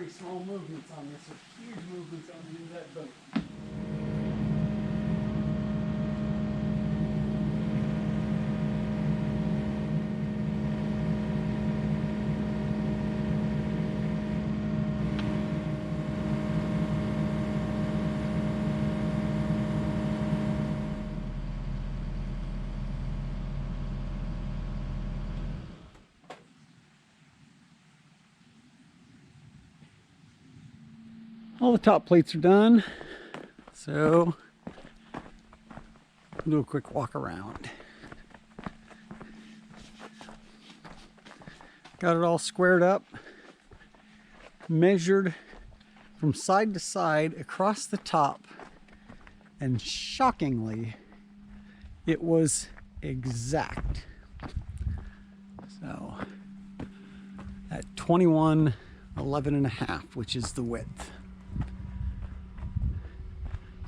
very small movements on this, or huge movements on the end of that boat. All the top plates are done, so I'll do a quick walk around. Got it all squared up, measured from side to side across the top, and shockingly, it was exact. So at 21.11.5, which is the width.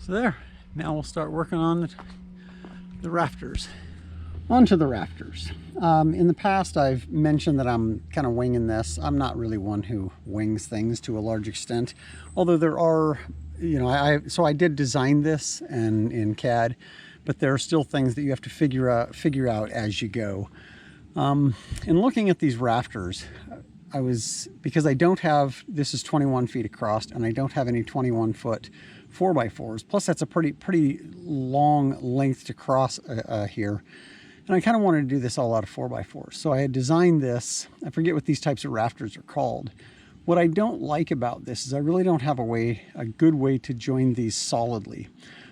So there, now we'll start working on the rafters. Onto the rafters. In the past, I've mentioned that I'm kind of winging this. I'm not really one who wings things to a large extent, although there are, you know, I did design this in CAD, but there are still things that you have to figure out as you go. In looking at these rafters, because I don't have, this is 21 feet across, and I don't have any 21-foot 4x4s. Plus, that's a pretty long length to cross here. And I kind of wanted to do this all out of 4x4s. So I had designed this. I forget what these types of rafters are called. What I don't like about this is I really don't have a good way to join these solidly.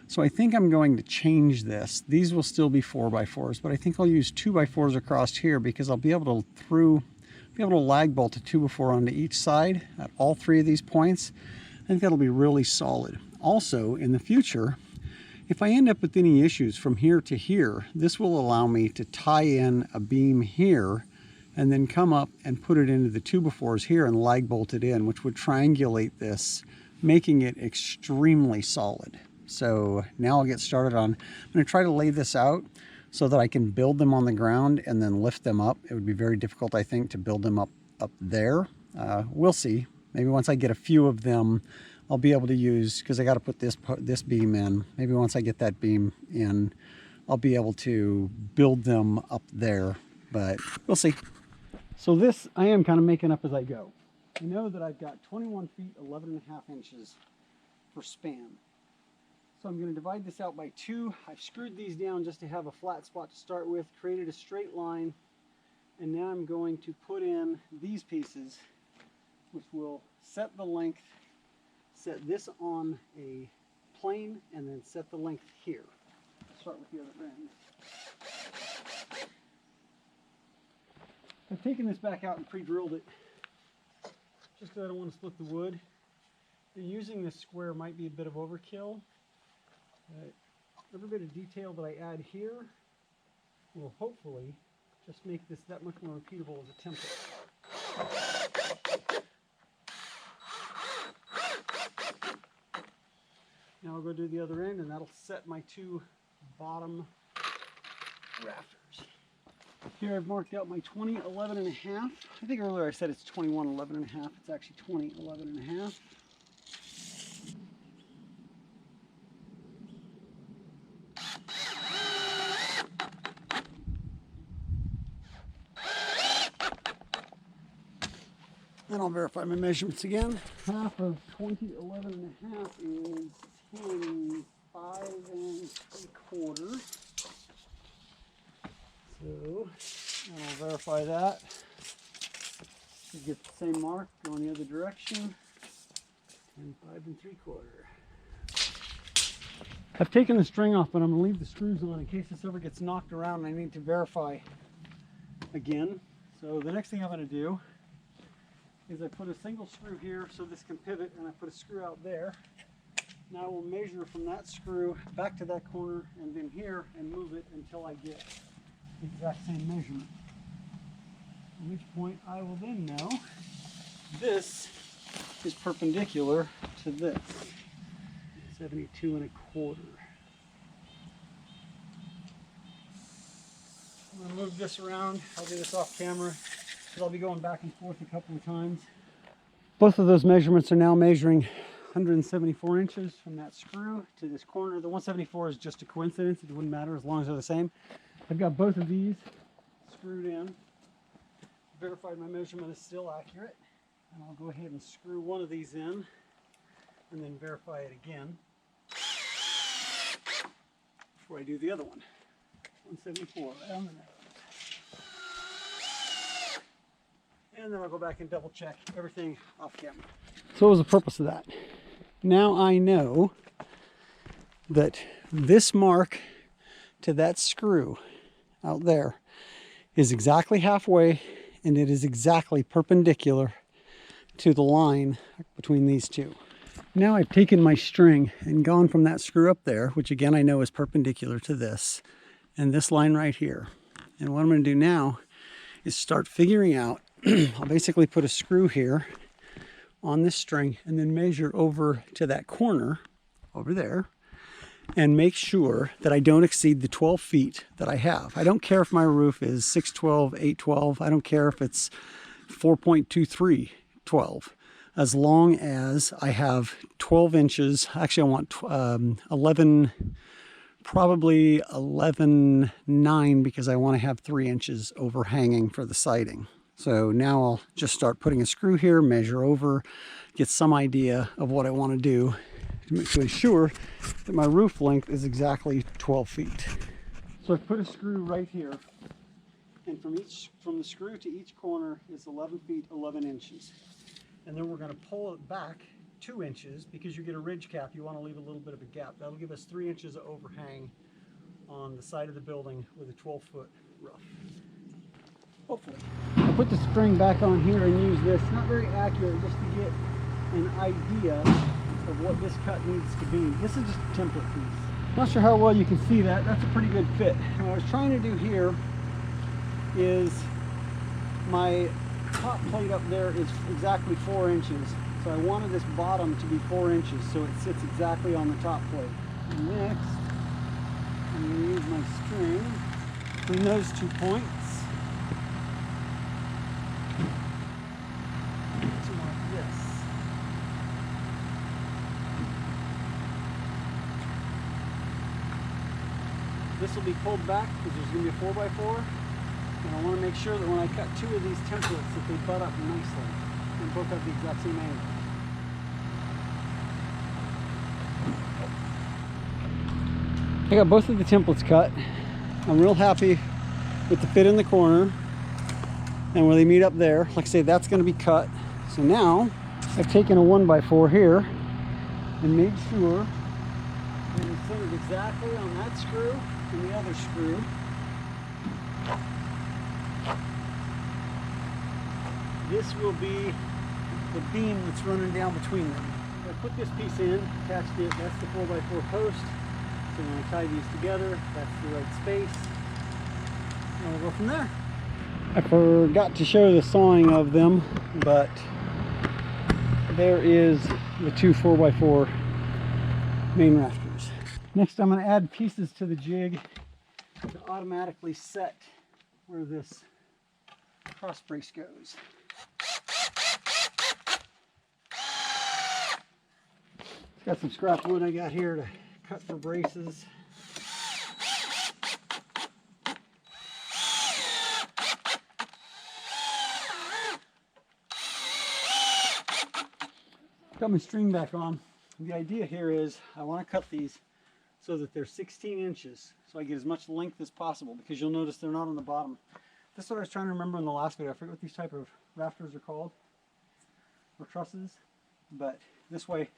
So I think I'm going to change this. These will still be 4x4s, but I think I'll use 2x4s across here because I'll be able to lag bolt a 2x4 onto each side at all three of these points. I think that'll be really solid. Also, in the future, if I end up with any issues from here to here, this will allow me to tie in a beam here and then come up and put it into the 2x4s here and lag bolt it in, which would triangulate this, making it extremely solid. So now I'll get started on, I'm going to try to lay this out so that I can build them on the ground and then lift them up. It would be very difficult, I think, to build them up there. We'll see. Maybe once I get a few of them, I'll be able to use, because I got to put this beam in. Maybe once I get that beam in, I'll be able to build them up there, but we'll see. So this I am kind of making up as I go. I know that I've got 21 feet, 11.5 inches for span. So I'm going to divide this out by 2. I've screwed these down just to have a flat spot to start with, created a straight line, and now I'm going to put in these pieces, which will set the length, set this on a plane, and then set the length here. Start with the other end. I've taken this back out and pre-drilled it just because I don't want to split the wood. And using this square might be a bit of overkill. Every bit of detail that I add here will hopefully just make this that much more repeatable as a template. Now I'll go do the other end, and that'll set my 2 bottom rafters. Here I've marked out my 20.11.5. I think earlier I said it's 21.11.5. It's actually 20.11.5. Then I'll verify my measurements again. Half of 20.11.5 is 25.75. So, and I'll verify that. You get the same mark, go in the other direction. 25.75. I've taken the string off, but I'm going to leave the screws on in case this ever gets knocked around and I need to verify again. So the next thing I'm going to do is I put a single screw here so this can pivot, and I put a screw out there. Now I will measure from that screw back to that corner and then here and move it until I get the exact same measurement. At which point I will then know this is perpendicular to this, 72.25. I'm going to move this around. I'll do this off camera because I'll be going back and forth a couple of times. Both of those measurements are now measuring 174 inches from that screw to this corner. The 174 is just a coincidence. It wouldn't matter as long as they're the same. I've got both of these screwed in. Verified my measurement is still accurate. And I'll go ahead and screw one of these in and then verify it again before I do the other one. 174 right on the nose. And then I'll go back and double check everything off camera. So what was the purpose of that? Now I know that this mark to that screw out there is exactly halfway, and it is exactly perpendicular to the line between these two. Now I've taken my string and gone from that screw up there, which again I know is perpendicular to this, and this line right here. And what I'm going to do now is start figuring out, I'll basically put a screw here on this string and then measure over to that corner over there and make sure that I don't exceed the 12 feet that I have. I don't care if my roof is 612, 812, I don't care if it's 4.23 12, as long as I have 12 inches. Actually I want 11, probably 11.9, because I want to have 3 inches overhanging for the siding. So now I'll just start putting a screw here, measure over, get some idea of what I want to do to ensure that my roof length is exactly 12 feet. So I've put a screw right here, and from the screw to each corner is 11 feet 11 inches. And then we're going to pull it back 2 inches, because you get a ridge cap, you want to leave a little bit of a gap. That'll give us 3 inches of overhang on the side of the building with a 12-foot roof. Hopefully. I'll put the string back on here and use this, not very accurate, just to get an idea of what this cut needs to be. This is just a template piece. Not sure how well you can see that. That's a pretty good fit. What I was trying to do here is my top plate up there is exactly 4 inches. So I wanted this bottom to be 4 inches so it sits exactly on the top plate. And next, I'm going to use my string between those 2 points. This will be pulled back because there's going to be a 4x4, and I want to make sure that when I cut 2 of these templates that they butt up nicely and both have the exact same angle. I got both of the templates cut. I'm real happy with the fit in the corner and where they meet up there. Like I say, that's going to be cut. So now I've taken a 1x4 here and made sure that it's centered exactly on that screw and the other screw. This will be the beam that's running down between them. So I put this piece in, attached it, that's the 4x4 post. So when I tie these together, that's the right space. And we'll go from there. I forgot to show the sawing of them, but there is the 2 4x4 main rafters. Next, I'm going to add pieces to the jig to automatically set where this cross brace goes. Got some scrap wood I got here to cut for braces. Got my string back on. The idea here is I want to cut these so that they're 16 inches, so I get as much length as possible, because you'll notice they're not on the bottom. This is what I was trying to remember in the last video. I forget what these type of rafters are called, or trusses, but this way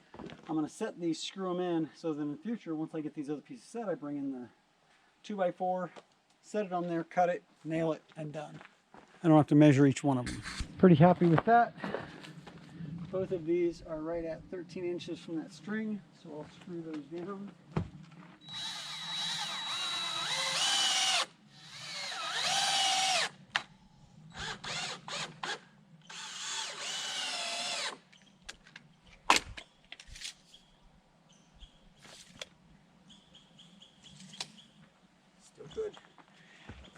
I'm going to set these, screw them in, so that in the future, once I get these other pieces set, I bring in the 2x4, set it on there, cut it, nail it, and done. I don't have to measure each one of them. Pretty happy with that. Both of these are right at 13 inches from that string, so I'll screw those down. Still good.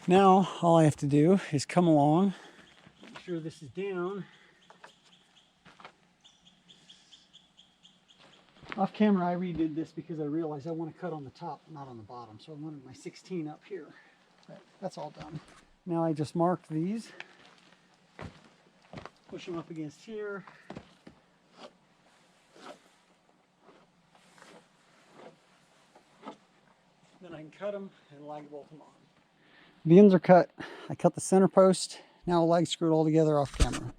Now all I have to do is come along, make sure this is down, Off camera, I redid this because I realized I want to cut on the top, not on the bottom. So I wanted my 16 up here. But that's all done. Now I just marked these. Push them up against here. Then I can cut them and lag bolt them on. The ends are cut. I cut the center post. Now I'll lag screw it all together off camera.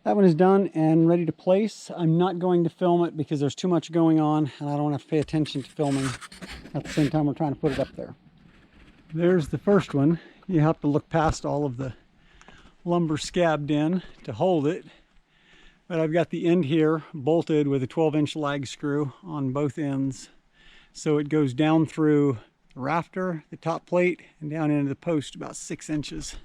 That one is done and ready to place. I'm not going to film it because there's too much going on and I don't have to pay attention to filming at the same time we're trying to put it up there. There's the first one. You have to look past all of the lumber scabbed in to hold it. But I've got the end here bolted with a 12-inch lag screw on both ends. So it goes down through the rafter, the top plate, and down into the post about 6 inches.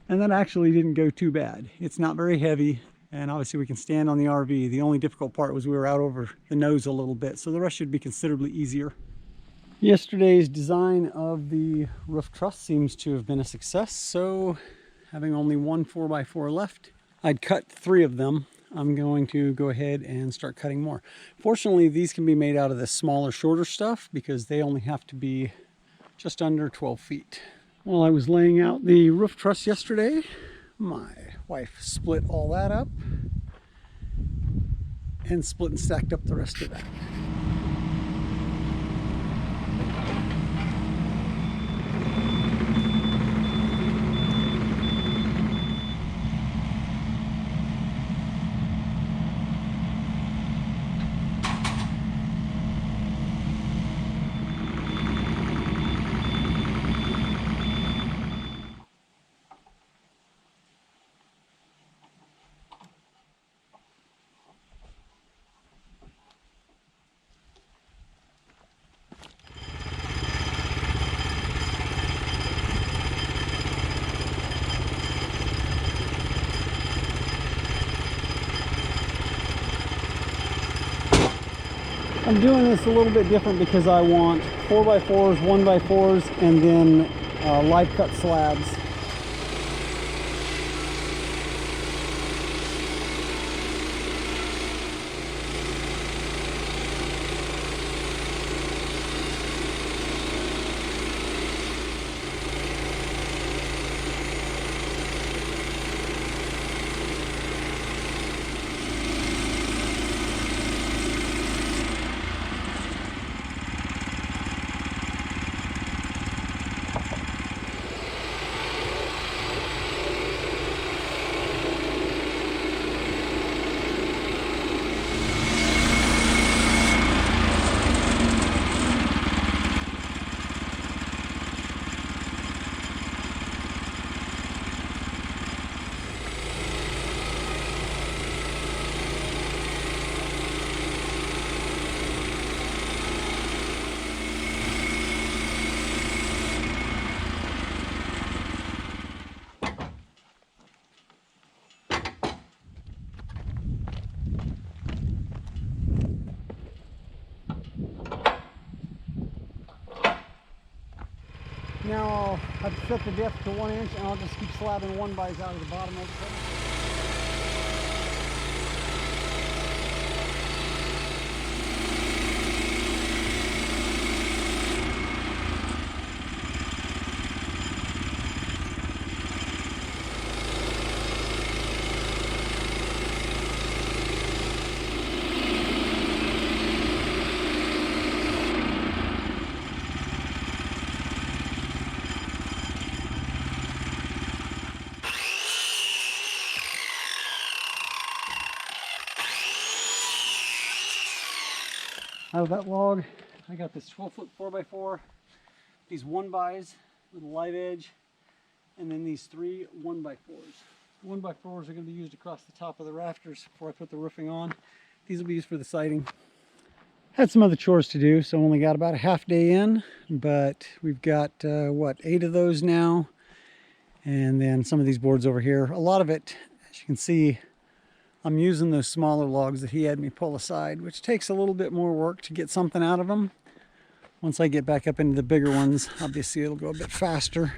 And that actually didn't go too bad. It's not very heavy. And obviously we can stand on the RV. The only difficult part was we were out over the nose a little bit, so the rest should be considerably easier. Yesterday's design of the roof truss seems to have been a success, so having only one 4x4 left, I'd cut 3 of them. I'm going to go ahead and start cutting more. Fortunately, these can be made out of the smaller, shorter stuff because they only have to be just under 12 feet. While I was laying out the roof truss yesterday, my wife split all that up and split and stacked up the rest of that. I'm doing this a little bit different because I want 4x4s, 1x4s, and then live cut slabs. Now I'll have to set the depth to 1 inch and I'll just keep slabbing 1x out of the bottom of it. Out of that log, I got this 12-foot 4x4, these 1xs with a live edge, and then these 3 1x4s. The 1x4s are going to be used across the top of the rafters before I put the roofing on. These will be used for the siding. Had some other chores to do, so only got about a half day in, but we've got, 8 of those now, and then some of these boards over here. A lot of it, as you can see, I'm using those smaller logs that he had me pull aside, which takes a little bit more work to get something out of them. Once I get back up into the bigger ones, obviously it'll go a bit faster.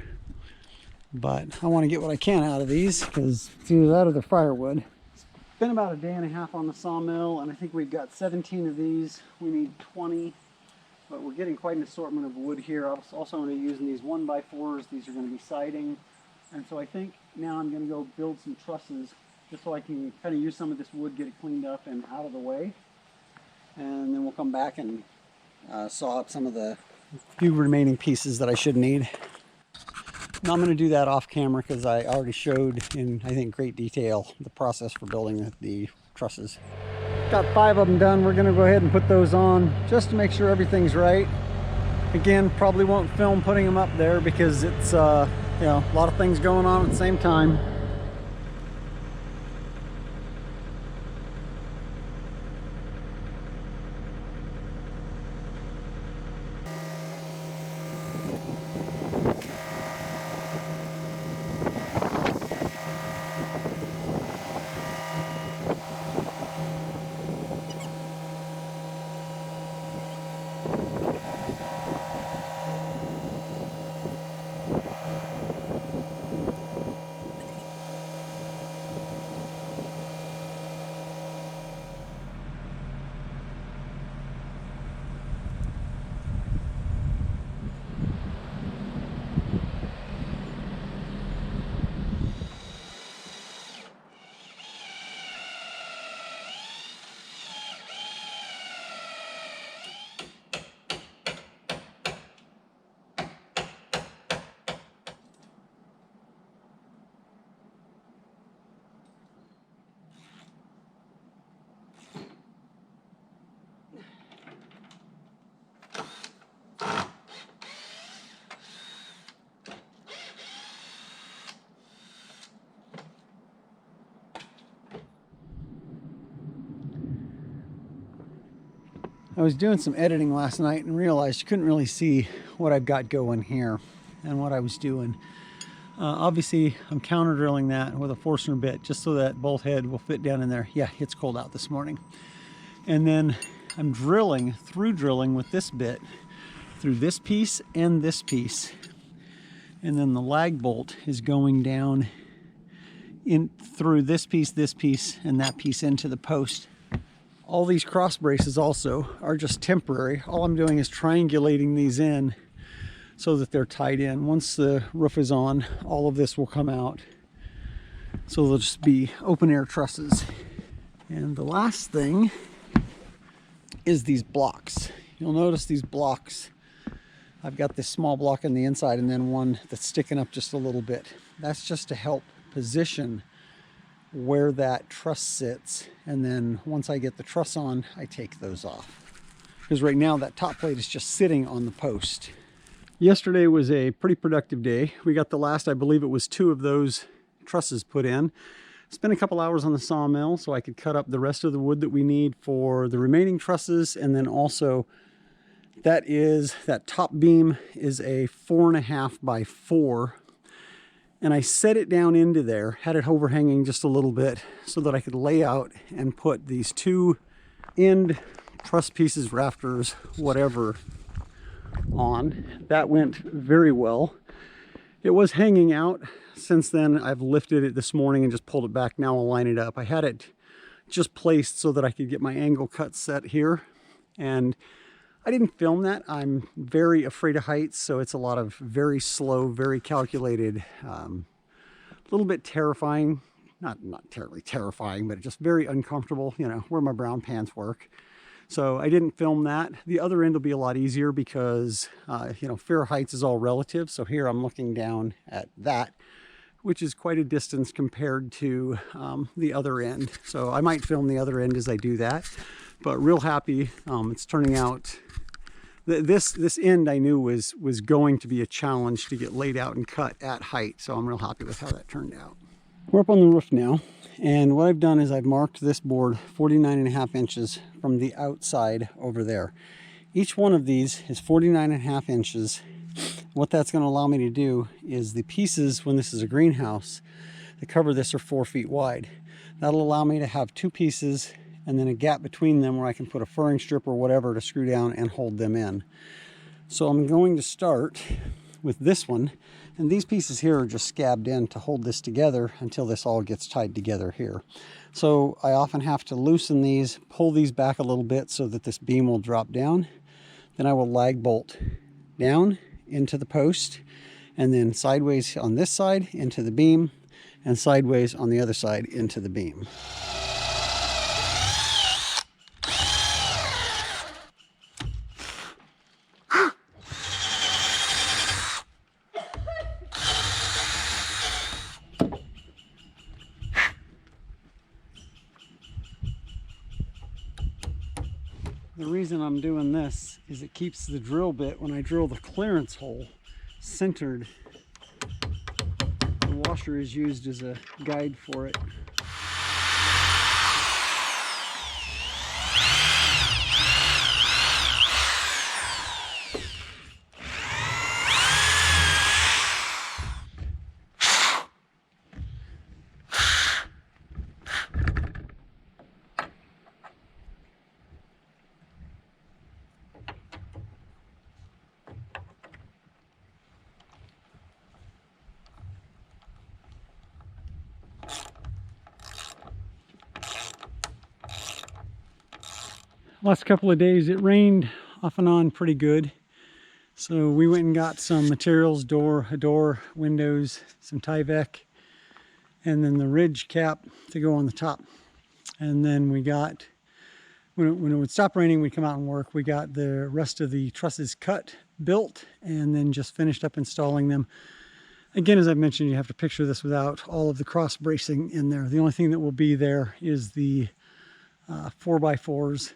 But I want to get what I can out of these, because it's either that or the firewood. It's been about a day and a half on the sawmill, and I think we've got 17 of these. We need 20, but we're getting quite an assortment of wood here. I'm also going to be using these 1x4s. These are going to be siding. And so I think now I'm going to go build some trusses, just so I can kind of use some of this wood, get it cleaned up and out of the way. And then we'll come back and saw up some of the few remaining pieces that I should need. Now I'm going to do that off camera, because I already showed in, I think, great detail the process for building the trusses. Got 5 of them done. We're going to go ahead and put those on just to make sure everything's right. Again, probably won't film putting them up there, because it's you know, a lot of things going on at the same time. I was doing some editing last night and realized you couldn't really see what I've got going here and what I was doing. Obviously, I'm counter drilling that with a Forstner bit just so that bolt head will fit down in there. Yeah, it's cold out this morning. And then I'm drilling with this bit through this piece and this piece. And then the lag bolt is going down in through this piece, and that piece into the post. All these cross braces also are just temporary. All I'm doing is triangulating these in so that they're tied in. Once the roof is on, all of this will come out. So they'll just be open air trusses. And the last thing is these blocks. You'll notice these blocks. I've got this small block on the inside and then one that's sticking up just a little bit. That's just to help position where that truss sits, and then once I get the truss on, I take those off, because right now that top plate is just sitting on the post. Yesterday was a pretty productive day. We got the last, I believe it was 2 of those trusses put in. Spent a couple hours on the sawmill so I could cut up the rest of the wood that we need for the remaining trusses, and then also that top beam is a 4.5 by 4. And I set it down into there, had it overhanging just a little bit so that I could lay out and put these 2 end truss pieces, rafters, whatever, on. That went very well. It was hanging out. Since then, I've lifted it this morning and just pulled it back. Now I'll line it up. I had it just placed so that I could get my angle cut set here. And I didn't film that. I'm very afraid of heights, so it's a lot of very slow, very calculated, a little bit terrifying. Not terribly terrifying, but just very uncomfortable, you know, where my brown pants work. So I didn't film that. The other end will be a lot easier because, you know, fear of heights is all relative. So here I'm looking down at that, which is quite a distance compared to the other end. So I might film the other end as I do that, but real happy. It's turning out. This end I knew was going to be a challenge to get laid out and cut at height, so I'm real happy with how that turned out. We're up on the roof now, and what I've done is I've marked this board 49.5 inches from the outside over there. Each one of these is 49.5 inches. What that's going to allow me to do is the pieces, when this is a greenhouse, that cover this are 4 feet wide. That'll allow me to have 2 pieces and then a gap between them where I can put a furring strip or whatever to screw down and hold them in. So I'm going to start with this one, and these pieces here are just scabbed in to hold this together until this all gets tied together here. So I often have to loosen these, pull these back a little bit so that this beam will drop down. Then I will lag bolt down into the post, and then sideways on this side into the beam, and sideways on the other side into the beam. The reason I'm doing this is it keeps the drill bit, when I drill the clearance hole, centered. The washer is used as a guide for it. Last couple of days it rained off and on pretty good, so we went and got some materials, a door, windows, some Tyvek, and then the ridge cap to go on the top. And then we got, when it would stop raining, we'd come out and work. We got the rest of the trusses cut, built, and then just finished up installing them. Again, as I mentioned, you have to picture this without all of the cross bracing in there. The only thing that will be there is the 4x4s,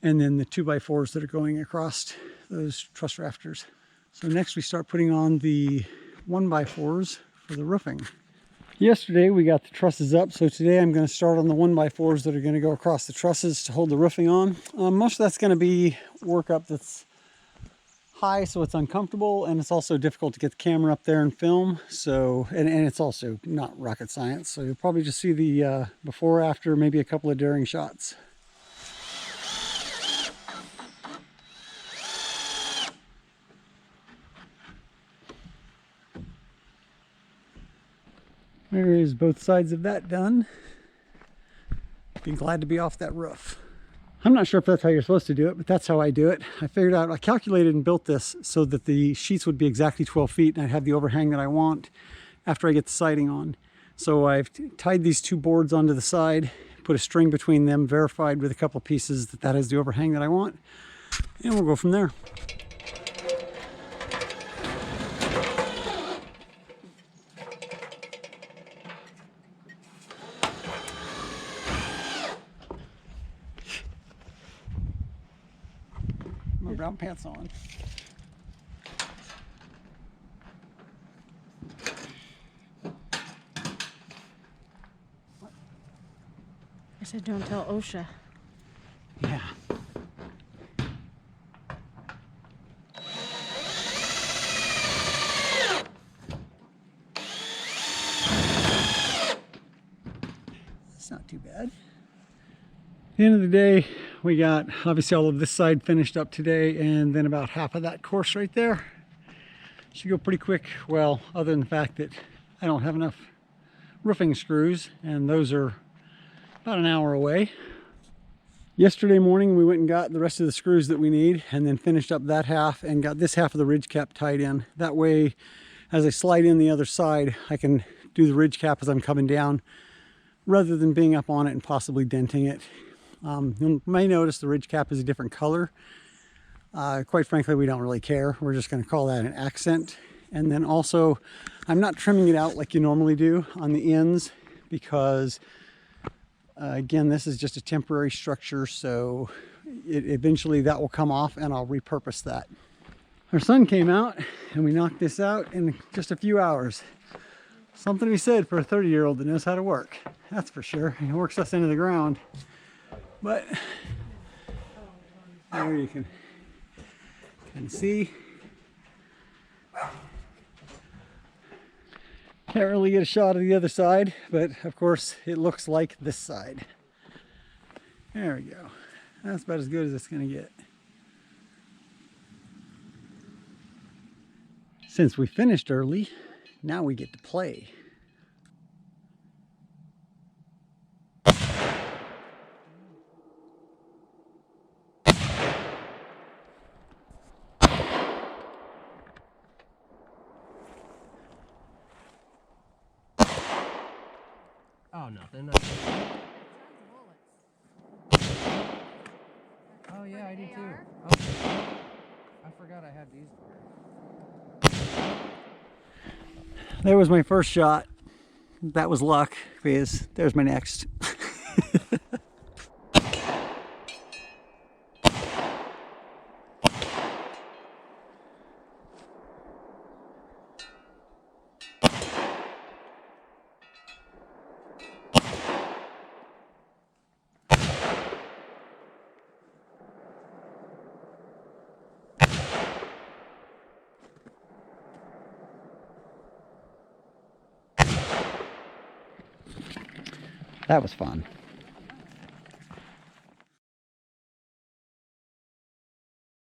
and then the 2x4s that are going across those truss rafters. So next we start putting on the 1x4s for the roofing. Yesterday we got the trusses up, so today I'm going to start on the 1x4s that are going to go across the trusses to hold the roofing on. Most of that's going to be work up that's high, so it's uncomfortable, and it's also difficult to get the camera up there and film. So, and it's also not rocket science, so you'll probably just see the before, after, maybe a couple of daring shots. There is both sides of that done. Be glad to be off that roof. I'm not sure if that's how you're supposed to do it, but that's how I do it. I calculated and built this so that the sheets would be exactly 12 feet and I'd have the overhang that I want after I get the siding on. So I've tied these 2 boards onto the side, put a string between them, verified with a couple pieces that that is the overhang that I want, and we'll go from there. My brown pants on. I said don't tell OSHA. Yeah. It's not too bad. At the end of the day, we got obviously all of this side finished up today, and then about half of that course right there should go pretty quick. Well, other than the fact that I don't have enough roofing screws, and those are about an hour away. Yesterday morning we went and got the rest of the screws that we need, and then finished up that half and got this half of the ridge cap tied in. That way, as I slide in the other side, I can do the ridge cap as I'm coming down, rather than being up on it and possibly denting it. You may notice the ridge cap is a different color. Quite frankly, we don't really care. We're just going to call that an accent. And then also, I'm not trimming it out like you normally do on the ends, because again, this is just a temporary structure, so eventually that will come off and I'll repurpose that. Our sun came out and we knocked this out in just a few hours. Something to be said for a 30-year-old that knows how to work. That's for sure. He works us into the ground. But there you can see. Can't really get a shot of the other side, but of course it looks like this side. There we go. That's about as good as it's going to get. Since we finished early, now we get to play. Oh, nothing. Oh yeah, I do too. Oh, I forgot I had these. There was my first shot. That was luck, because there's my next. That was fun.